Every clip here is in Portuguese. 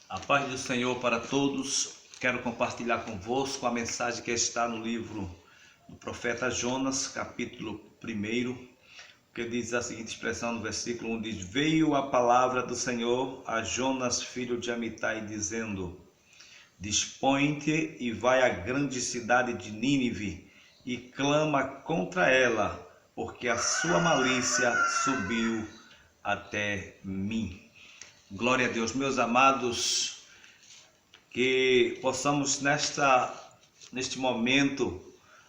A paz do Senhor para todos. Quero compartilhar convosco a mensagem que está no livro do profeta Jonas, capítulo 1, que diz a seguinte expressão no versículo 1, diz: Veio a palavra do Senhor a Jonas, filho de Amitai, dizendo: Dispõe-te e vai à grande cidade de Nínive e clama contra ela, porque a sua malícia subiu até mim. Glória a Deus, meus amados, que possamos neste momento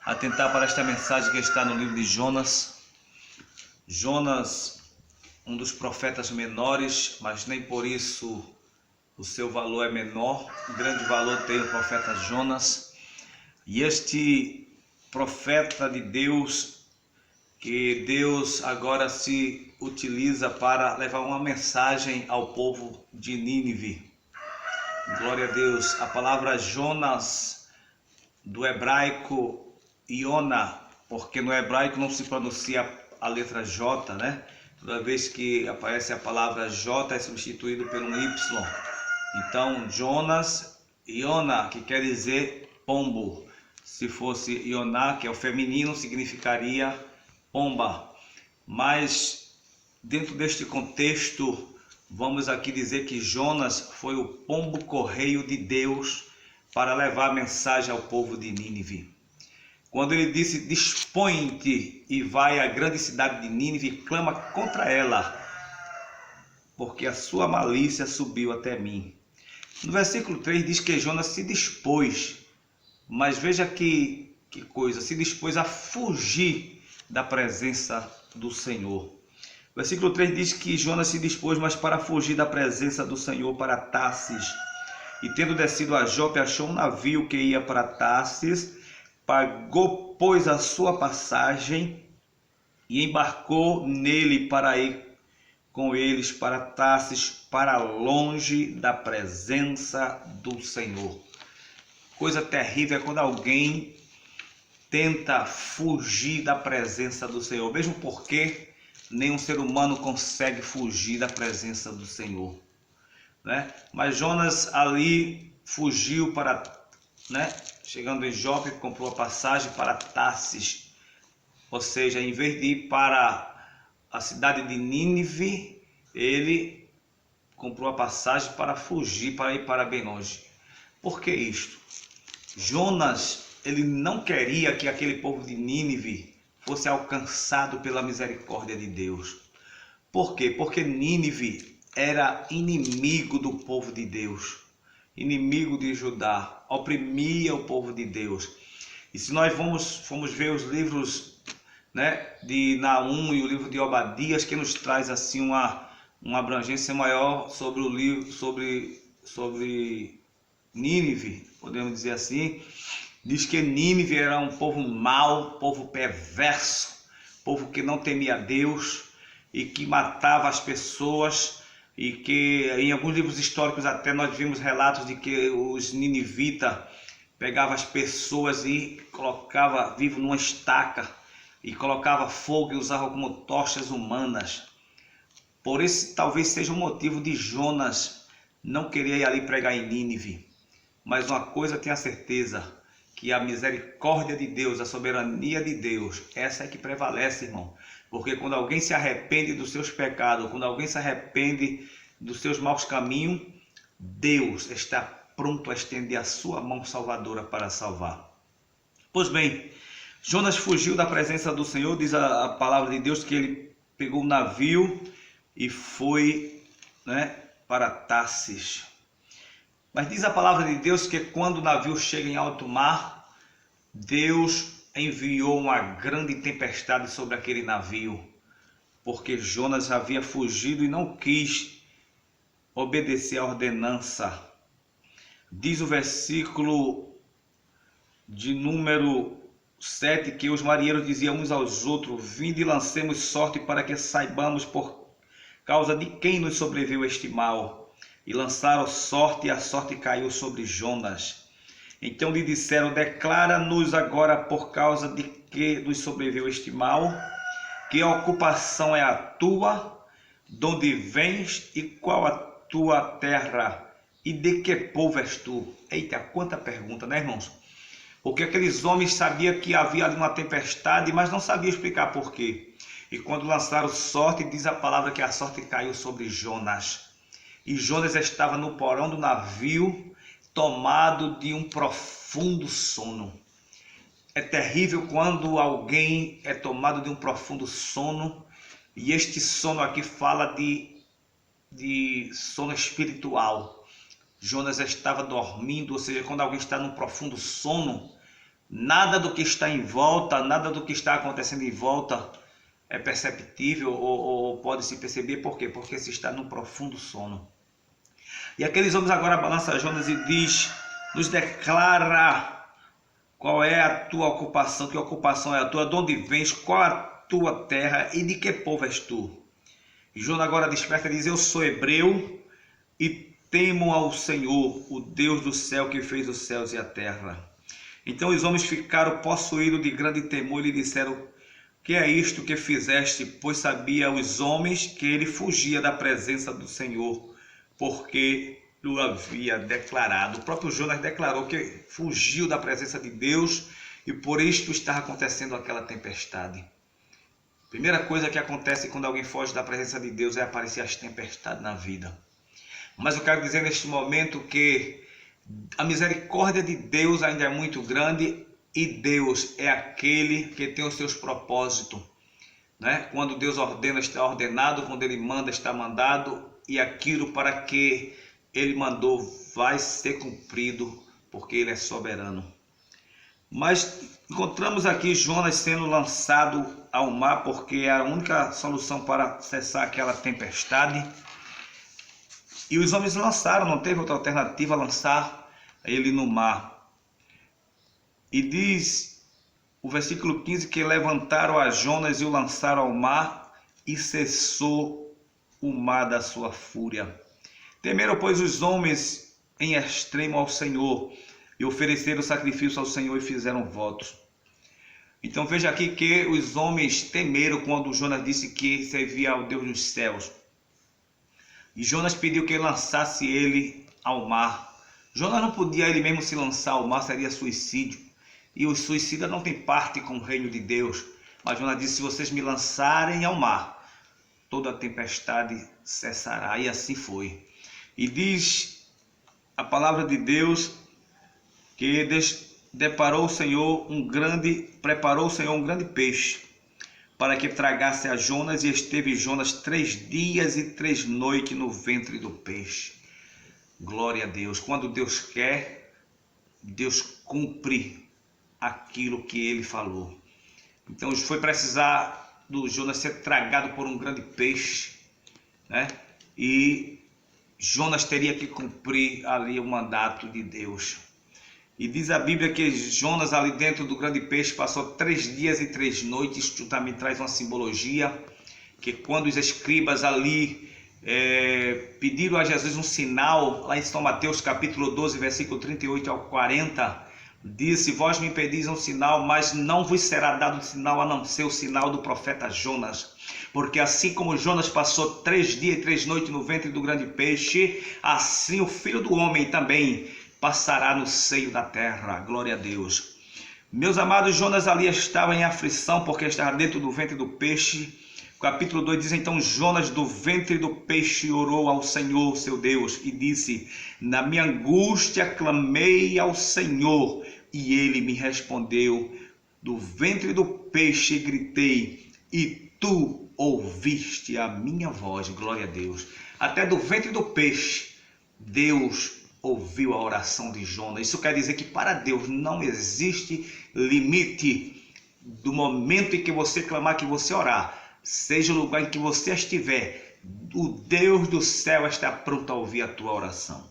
atentar para esta mensagem que está no livro de Jonas. Jonas, um dos profetas menores, mas nem por isso o seu valor é menor. Um grande valor tem o profeta Jonas. E este profeta de Deus, que Deus agora se utiliza para levar uma mensagem ao povo de Nínive. Glória a Deus. A palavra Jonas, do hebraico Iona, porque no hebraico não se pronuncia a letra J, né? Toda vez que aparece a palavra J é substituído por um Y. Então, Jonas, Iona, que quer dizer pombo. Se fosse Ioná, que é o feminino, significaria pomba. Mas dentro deste contexto, vamos aqui dizer que Jonas foi o pombo correio de Deus para levar a mensagem ao povo de Nínive. Quando ele disse: dispõe-te e vai à grande cidade de Nínive e clama contra ela, porque a sua malícia subiu até mim. No versículo 3 diz que Jonas se dispôs, mas veja que coisa, se dispôs a fugir da presença do Senhor. Versículo 3 diz que Jonas se dispôs, mas para fugir da presença do Senhor, para Tarsis. E tendo descido a Jope, achou um navio que ia para Tarsis, pagou, pois, a sua passagem e embarcou nele para ir com eles para Tarsis, para longe da presença do Senhor. Coisa terrível é quando alguém tenta fugir da presença do Senhor, mesmo porque nenhum ser humano consegue fugir da presença do Senhor, né? Mas Jonas ali fugiu para, né? Chegando em Jope, comprou a passagem para Tarsis, ou seja, em vez de ir para a cidade de Nínive, ele comprou a passagem para fugir, para ir para bem longe. Por que isto? Jonas, ele não queria que aquele povo de Nínive fosse alcançado pela misericórdia de Deus. Por quê? Porque Nínive era inimigo do povo de Deus, inimigo de Judá, oprimia o povo de Deus. E se nós formos ver os livros, né, de Naum e o livro de Obadias, que nos traz assim uma abrangência maior sobre o livro, sobre Nínive, podemos dizer assim. Diz que Nínive era um povo mau, povo perverso, povo que não temia Deus e que matava as pessoas, e que em alguns livros históricos até nós vimos relatos de que os ninivitas pegavam as pessoas e colocava vivo numa estaca e colocava fogo e usavam como tochas humanas. Por esse talvez seja o motivo de Jonas não querer ir ali pregar em Nínive. Mas uma coisa tenho a certeza, que a misericórdia de Deus, a soberania de Deus, essa é que prevalece, irmão. Porque quando alguém se arrepende dos seus pecados, quando alguém se arrepende dos seus maus caminhos, Deus está pronto a estender a sua mão salvadora para salvar. Pois bem, Jonas fugiu da presença do Senhor, diz a palavra de Deus que ele pegou um navio e foi, né, para Tarsis. Mas diz a palavra de Deus que quando o navio chega em alto mar, Deus enviou uma grande tempestade sobre aquele navio, porque Jonas havia fugido e não quis obedecer à ordenança. Diz o versículo de número 7 que os marinheiros diziam uns aos outros: vinde e lancemos sorte para que saibamos por causa de quem nos sobreveio este mal. E lançaram sorte, e a sorte caiu sobre Jonas. Então lhe disseram: declara-nos agora por causa de que nos sobreveio este mal, que ocupação é a tua, de onde vens e qual a tua terra. E de que povo és tu? Eita, quanta pergunta, né, irmãos? Porque aqueles homens sabiam que havia ali uma tempestade, mas não sabiam explicar por quê. E quando lançaram sorte, diz a palavra que a sorte caiu sobre Jonas. E Jonas estava no porão do navio, tomado de um profundo sono. É terrível quando alguém é tomado de um profundo sono, e este sono aqui fala de sono espiritual. Jonas estava dormindo, ou seja, quando alguém está num profundo sono, nada do que está em volta, nada do que está acontecendo em volta é perceptível ou pode se perceber. Por quê? Porque se está num profundo sono. E aqueles homens agora balançam Jonas e diz, nos declara qual é a tua ocupação, que ocupação é a tua, de onde vens, qual a tua terra e de que povo és tu. E Jonas agora desperta e diz, eu sou hebreu e temo ao Senhor, o Deus do céu que fez os céus e a terra. Então os homens ficaram possuídos de grande temor e lhe disseram, que é isto que fizeste? Pois sabia os homens que ele fugia da presença do Senhor, porque o havia declarado. O próprio Jonas declarou que fugiu da presença de Deus e por isto estava acontecendo aquela tempestade. Primeira coisa que acontece quando alguém foge da presença de Deus é aparecer as tempestades na vida. Mas eu quero dizer neste momento que a misericórdia de Deus ainda é muito grande e Deus é aquele que tem os seus propósitos, né? Quando Deus ordena, está ordenado, quando Ele manda, está mandado, e aquilo para que Ele mandou vai ser cumprido, porque Ele é soberano. Mas encontramos aqui Jonas sendo lançado ao mar, porque é a única solução para cessar aquela tempestade. E os homens lançaram, não teve outra alternativa a lançar ele no mar. E diz o versículo 15 que levantaram a Jonas e o lançaram ao mar e cessou o mar da sua fúria. Temeram, pois, os homens em extremo ao Senhor e ofereceram sacrifício ao Senhor e fizeram votos. Então veja aqui que os homens temeram quando Jonas disse que servia ao Deus dos céus. E Jonas pediu que lançasse ele ao mar. Jonas não podia ele mesmo se lançar ao mar, seria suicídio. E os suicidas não têm parte com o reino de Deus. Mas Jonas disse, se vocês me lançarem ao mar, toda a tempestade cessará. E assim foi. E diz a palavra de Deus que preparou o Senhor um grande peixe para que tragasse a Jonas, e esteve Jonas 3 dias e 3 noites no ventre do peixe. Glória a Deus. Quando Deus quer, Deus cumpre aquilo que Ele falou. Então foi precisar do Jonas ser tragado por um grande peixe, né? E Jonas teria que cumprir ali o mandato de Deus. E diz a Bíblia que Jonas ali dentro do grande peixe passou 3 dias e 3 noites. Isso também traz uma simbologia, que quando os escribas ali pediram a Jesus um sinal, lá em São Mateus capítulo 12, versículo 38 ao 40, disse, vós me pedis um sinal, mas não vos será dado sinal a não ser o sinal do profeta Jonas. Porque assim como Jonas passou 3 dias e 3 noites no ventre do grande peixe, assim o Filho do Homem também passará no seio da terra. Glória a Deus. Meus amados, Jonas ali estava em aflição porque estava dentro do ventre do peixe. Capítulo 2 diz, então Jonas do ventre do peixe orou ao Senhor seu Deus e disse, na minha angústia clamei ao Senhor e Ele me respondeu. Do ventre do peixe gritei e tu ouviste a minha voz. Glória a Deus. Até do ventre do peixe Deus ouviu a oração de Jonas. Isso quer dizer que para Deus não existe limite. Do momento em que você clamar, que você orar, seja o lugar em que você estiver, o Deus do céu está pronto a ouvir a tua oração.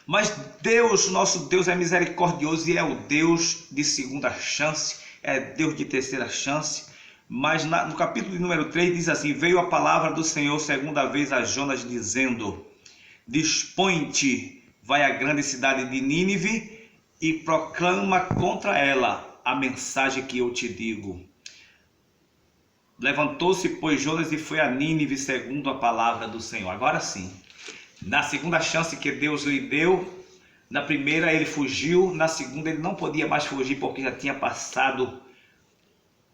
Mas Deus, nosso Deus é misericordioso e é o Deus de segunda chance, é Deus de terceira chance. Mas no capítulo de número 3 diz assim, veio a palavra do Senhor segunda vez a Jonas dizendo, dispõe-te, vai à grande cidade de Nínive e proclama contra ela a mensagem que eu te digo. Levantou-se, pois, Jonas e foi a Nínive segundo a palavra do Senhor. Agora sim, Na segunda chance que Deus lhe deu, na primeira ele fugiu, na segunda ele não podia mais fugir porque já tinha passado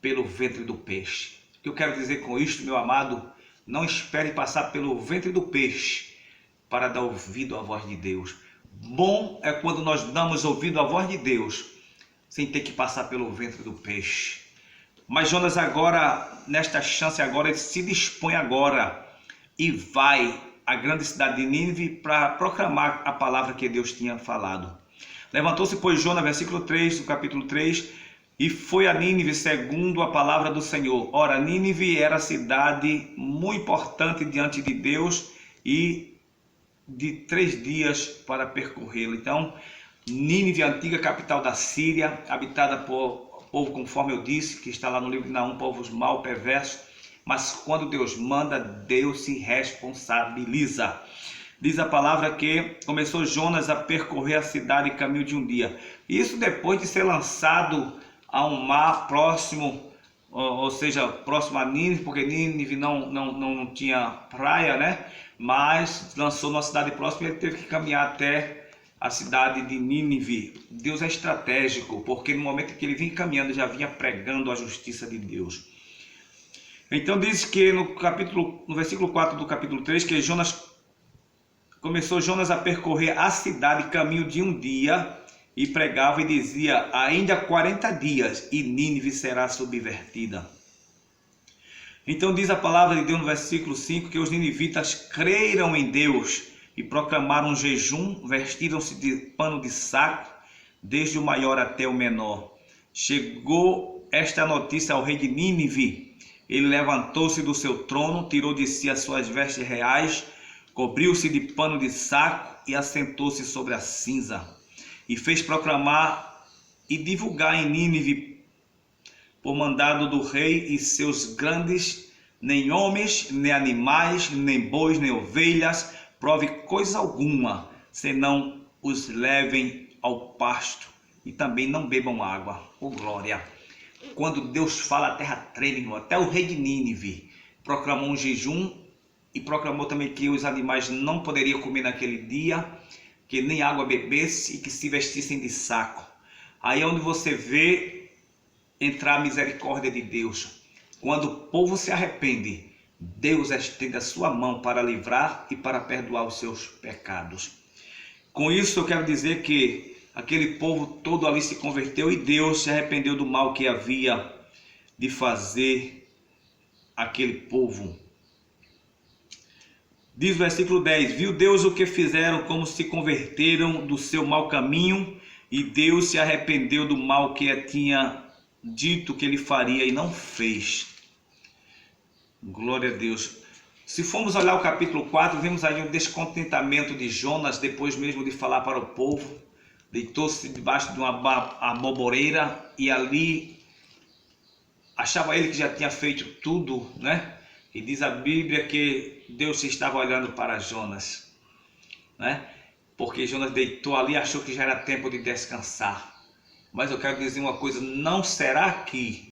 pelo ventre do peixe. O que eu quero dizer com isto, meu amado? Não espere passar pelo ventre do peixe para dar ouvido à voz de Deus. Bom é quando nós damos ouvido à voz de Deus sem ter que passar pelo ventre do peixe. Mas Jonas agora, nesta chance agora, ele se dispõe agora e vai à grande cidade de Nínive para proclamar a palavra que Deus tinha falado. Levantou-se, pois, Jonas, versículo 3 do capítulo 3, e foi a Nínive segundo a palavra do Senhor. Ora, Nínive era cidade muito importante diante de Deus e de 3 dias para percorrê-la. Então, Nínive, a antiga capital da Síria, habitada por povo, conforme eu disse, que está lá no livro de Naum, povos mal perversos, mas quando Deus manda, Deus se responsabiliza. Diz a palavra que começou Jonas a percorrer a cidade caminho de um dia. Isso depois de ser lançado a um mar próximo, ou seja, próximo a Nínive, porque Nínive não tinha praia, né? Mas lançou numa cidade próxima e ele teve que caminhar até a cidade de Nínive. Deus é estratégico, porque no momento em que ele vinha caminhando, já vinha pregando a justiça de Deus. Então diz que no versículo 4 do capítulo 3, que começou Jonas a percorrer a cidade caminho de um dia, e pregava e dizia: ainda 40 dias e Nínive será subvertida. Então diz a palavra de Deus no versículo 5 que os ninivitas creram em Deus e proclamaram um jejum, vestiram-se de pano de saco, desde o maior até o menor. Chegou esta notícia ao rei de Nínive. Ele levantou-se do seu trono, tirou de si as suas vestes reais, cobriu-se de pano de saco e assentou-se sobre a cinza. E fez proclamar e divulgar em Nínive, por mandado do rei e seus grandes, nem homens, nem animais, nem bois, nem ovelhas, prove coisa alguma, senão os levem ao pasto, e também não bebam água. Oh glória! Quando Deus fala, a terra treme, irmão. Até o rei de Nínive proclamou um jejum e proclamou também que os animais não poderiam comer naquele dia, que nem água bebesse e que se vestissem de saco. Aí é onde você vê entrar a misericórdia de Deus. Quando o povo se arrepende, Deus estende a sua mão para livrar e para perdoar os seus pecados. Com isso eu quero dizer que aquele povo todo ali se converteu e Deus se arrependeu do mal que havia de fazer aquele povo. Diz o versículo 10, viu Deus o que fizeram, como se converteram do seu mau caminho, e Deus se arrependeu do mal que tinha dito que ele faria e não fez. Glória a Deus. Se formos olhar o capítulo 4, vemos aí um descontentamento de Jonas, depois mesmo de falar para o povo. Deitou-se debaixo de uma aboboreira e ali achava ele que já tinha feito tudo, né? E diz a Bíblia que Deus estava olhando para Jonas, né? Porque Jonas deitou ali e achou que já era tempo de descansar. Mas eu quero dizer uma coisa, não será aqui,